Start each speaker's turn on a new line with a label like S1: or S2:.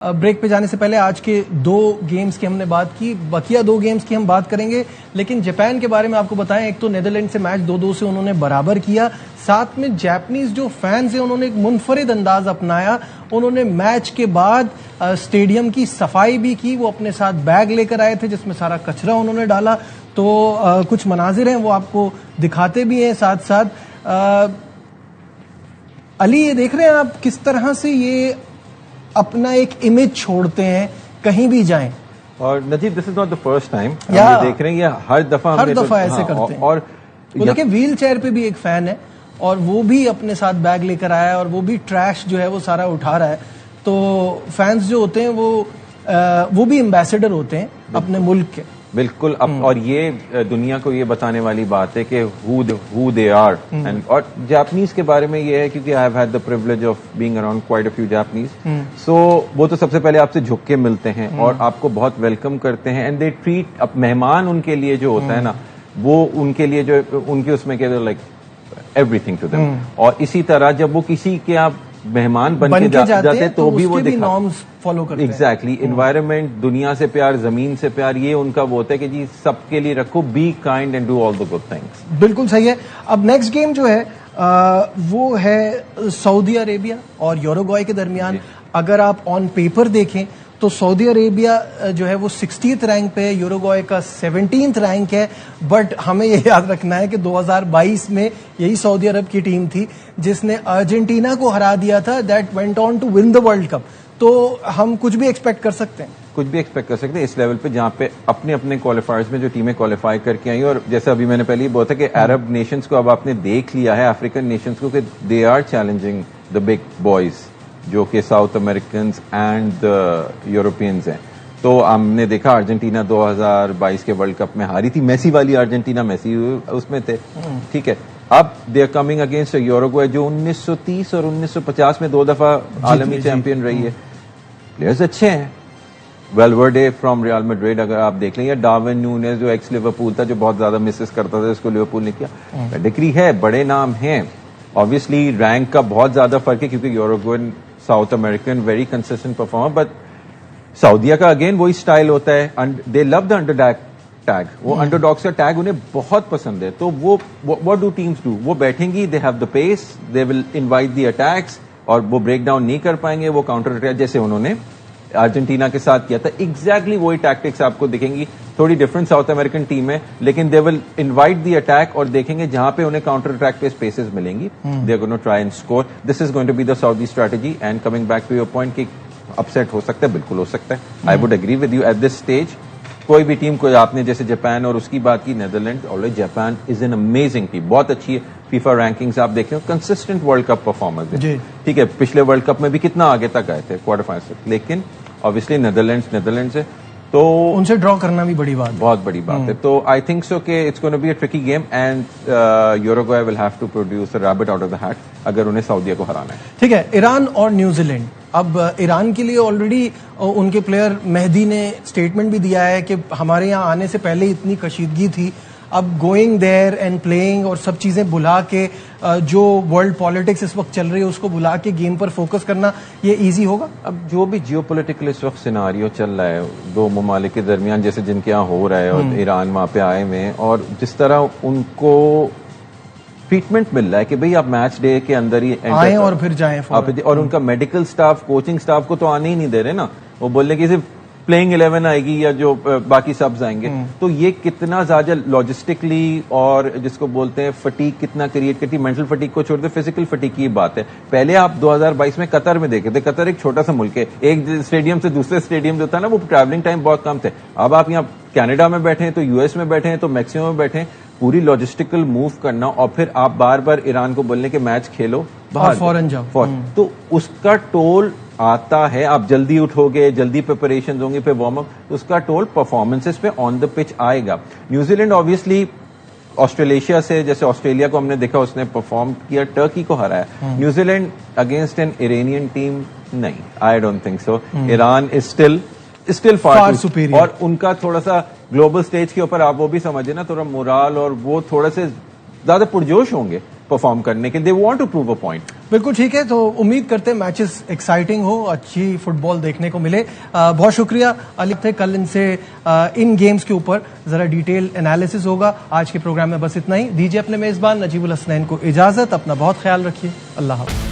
S1: Break पे जाने से पहले आज के दो गेम्स की हमने बात की, बकिया दो गेम्स की हम बात करेंगे, लेकिन जापान के बारे में आपको बताएं, एक तो नीदरलैंड से मैच 2-2 से उन्होंने बराबर किया, साथ में जापानीज जो फैंस हैं उन्होंने एक मुनफरिद अंदाज अपनाया। उन्होंने मैच के बाद स्टेडियम की सफाई भी की, वो अपने साथ बैग लेकर आए थे जिसमें सारा कचरा उन्होंने डाला। तो कुछ मनाजिर हैं वो आपको दिखाते भी हैं साथ साथ। अली, ये देख रहे हैं आप किस तरह से ये अपना एक इमेज छोड़ते हैं कहीं भी जाएं।
S2: और Najeeb, this is not the first time हम ये देख रहे हैं, ये हर दफा
S1: ऐसे करते हैं। और वो देखिए व्हील चेयर पे भी एक फैन है और वो भी अपने साथ बैग लेकर आया है और वो भी ट्रैश जो है वो सारा उठा रहा है। तो फैंस जो होते हैं वो भी एम्बेसडर होते हैं अपने मुल्क के।
S2: बिल्कुल। अब और ये दुनिया को ये बताने वाली बात है कि हु दे आर। एंड और जापानीज के बारे में ये है, क्योंकि I have had the privilege of being around quite a few Japanese, so वो तो सबसे पहले आपसे झुक के मिलते हैं और आपको बहुत वेलकम करते हैं। एंड दे ट्रीट, अब मेहमान उनके लिए जो होता है ना, वो उनके लिए जो उनके उसमें कहते हैं लाइक एवरीथिंग टू देम। और इसी तरह जब वो किसी के आप मेहमान बन के जाते तो भी वो
S1: नॉर्म्स फॉलो करते हैं।
S2: एग्जैक्टली। एनवायरनमेंट, दुनिया से प्यार, जमीन से प्यार, ये उनका वो होता है कि जी सबके लिए रखो, be kind and do all the good things.
S1: बिल्कुल सही है। अब नेक्स्ट गेम जो है वो है सऊदी अरेबिया और यूरुग्वे के दरमियान। अगर आप ऑन पेपर देखें तो सऊदी अरेबिया जो है वो 60th रैंक पे है, यूरुग्वे का 17th रैंक है। बट हमें ये याद रखना है कि 2022 में यही सऊदी अरब की टीम थी जिसने अर्जेंटीना को हरा दिया था, that went on to win the world cup. तो हम कुछ भी एक्सपेक्ट कर सकते हैं,
S2: कुछ भी एक्सपेक्ट कर सकते हैं इस लेवल पे, जहां पे अपने अपने क्वालिफायर्स में जो टीमें क्वालिफाई करके आई। और जैसे अभी मैंने पहले ही बोला था कि अरब नेशंस को अब आपने देख लिया है, अफ्रीकन नेशंस को, कि they are challenging the big boys जो कि साउथ अमेरिकन एंड यूरोपियंस हैं। तो हमने देखा अर्जेंटीना 2022 के वर्ल्ड कप में हारी थी, मेसी वाली अर्जेंटीना, मेसी उसमें थे, ठीक है। अब they are coming against Uruguay जो 1930 और 1950 में 2 दफा आलमी चैंपियन रही है। प्लेयर्स अच्छे हैं, वेलवर्डे फ्रॉम रियल मैड्रिड अगर आप देख लें, या डार्विन न्यूनेस जो एक्स लिवरपूल था, जो बहुत ज्यादा मिसेस करता था, इसको लिवरपूल ने किया। पेडिग्री है, बड़े नाम हैं। ऑब्वियसली रैंक का बहुत ज्यादा फर्क है क्योंकि Uruguay South American very consistent performer, but सऊदिया का अगेन वही स्टाइल होता है, they love the underdog tag. वो अंडरडॉग्स का टैग उन्हें बहुत पसंद है। तो वो व्हाट डू टीम्स डू, वो बैठेंगी, they have the pace, they will invite the attacks और वो ब्रेक डाउन नहीं कर पाएंगे, वो काउंटर अटैक जैसे उन्होंने अर्जेंटीना के साथ किया था। एग्जैक्टली वही टैक्टिक्स आपको दिखेंगी। थोड़ी डिफरेंट साउथ अमेरिकन टीम है, लेकिन दे विल इनवाइट द अटैक और देखेंगे जहां पे उन्हें काउंटर अटैक पे स्पेसेस मिलेंगी, they are going to try and score. This is going to be the Saudi strategy. And coming back to your point कि अपसेट हो सकता है, बिल्कुल हो सकता है। I would agree with you at this stage. कोई भी टीम को, आपने जैसे जापान और उसकी बात की, Netherlands, already Japan is an amazing team, बहुत अच्छी है। फीफा रैंकिंग्स आप देख रहे हो, कंसिस्टेंट वर्ल्ड कप परफॉर्मेंस है, ठीक है। पिछले वर्ल्ड कप में भी कितना आगे तक आए थे, क्वार्टर फाइनल तक, लेकिन ऑब्वियसली नीदरलैंड से तो
S1: उनसे ड्रॉ करना भी बड़ी बात है,
S2: बहुत बड़ी बात है। तो आई थिंक सो कि it's going to be a tricky game and Uruguay will have to produce a rabbit out of the hat अगर उन्हें सऊदीया को हराना है।
S1: ठीक है। ईरान और न्यूजीलैंड, अब ईरान के लिए ऑलरेडी उनके प्लेयर मेहदी ने स्टेटमेंट भी दिया है कि हमारे यहाँ आने से पहले इतनी कशीदगी थी, अब गोइंग देयर एंड प्लेइंग और सब चीजें भुला के जो वर्ल्ड पॉलिटिक्स इस वक्त चल रही है उसको भुला के गेम पर फोकस करना, ये इजी होगा।
S2: अब जो भी जियोपॉलिटिकल इस वक्त सिनारियो चल रहा है दो ममालिक के दरमियान, जैसे जिनके यहाँ हो रहा है और ईरान वहां पे आए हुए हैं, और जिस तरह उनको ट्रीटमेंट मिल रहा है कि भाई आप मैच डे के अंदर ही
S1: आए और फिर जाएं,
S2: और उनका मेडिकल स्टाफ, कोचिंग स्टाफ को तो आने ही नहीं दे रहे ना, वो बोल रहे कि सिर्फ प्लेइंग 11 आएगी या जो बाकी सबs आएंगे। तो ये कितना ज्यादा लॉजिस्टिकली और जिसको बोलते हैं फटीक कितना क्रिएट करती है। मेंटल फटीक को छोड़ दे, फिजिकल फटीक की बात है। पहले आप 2022 में कतर में देखे थे, कतर एक छोटा सा मुल्क है, एक स्टेडियम से दूसरे स्टेडियम जो था ना, वो ट्रैवलिंग टाइम बहुत कम थे। अब आप यहाँ कनाडा में बैठे हैं, तो यूएस में बैठे हैं, तो मैक्सिको में बैठे हैं, पूरी लॉजिस्टिकल मूव करना, और फिर आप बार बार ईरान को बोलने के मैच खेलो, बाहर
S1: फौरन जाओ,
S2: तो उसका टोल आता है। आप जल्दी उठोगे, जल्दी प्रिपरेशन होंगे, फिर वार्म अप, उसका टोल परफॉर्मेंसेस पे ऑन द पिच आएगा। न्यूजीलैंड ऑब्वियसली ऑस्ट्रेलेशिया से, जैसे ऑस्ट्रेलिया को हमने देखा उसने परफॉर्म किया, टर्की को हराया। New Zealand against an Iranian team नहीं, I don't think so. Iran is still far superior, और उनका थोड़ा सा ग्लोबल स्टेज के ऊपर आप वो भी समझे ना, थोड़ा मोराल और वो थोड़ा से ज्यादा पुरजोश होंगे परफॉर्म करने के, they want to prove a point.
S1: बिल्कुल ठीक है, तो उम्मीद करते हैं मैचेस एक्साइटिंग हो, अच्छी फुटबॉल देखने को मिले। बहुत शुक्रिया अली थे, कल इनसे इन गेम्स के ऊपर जरा डिटेल एनालिसिस होगा। आज के प्रोग्राम में बस इतना ही। दीजिए अपने मेजबान नजीबुल हसनैन को इजाजत। अपना बहुत ख्याल रखिए। अल्लाह हाफ़िज़।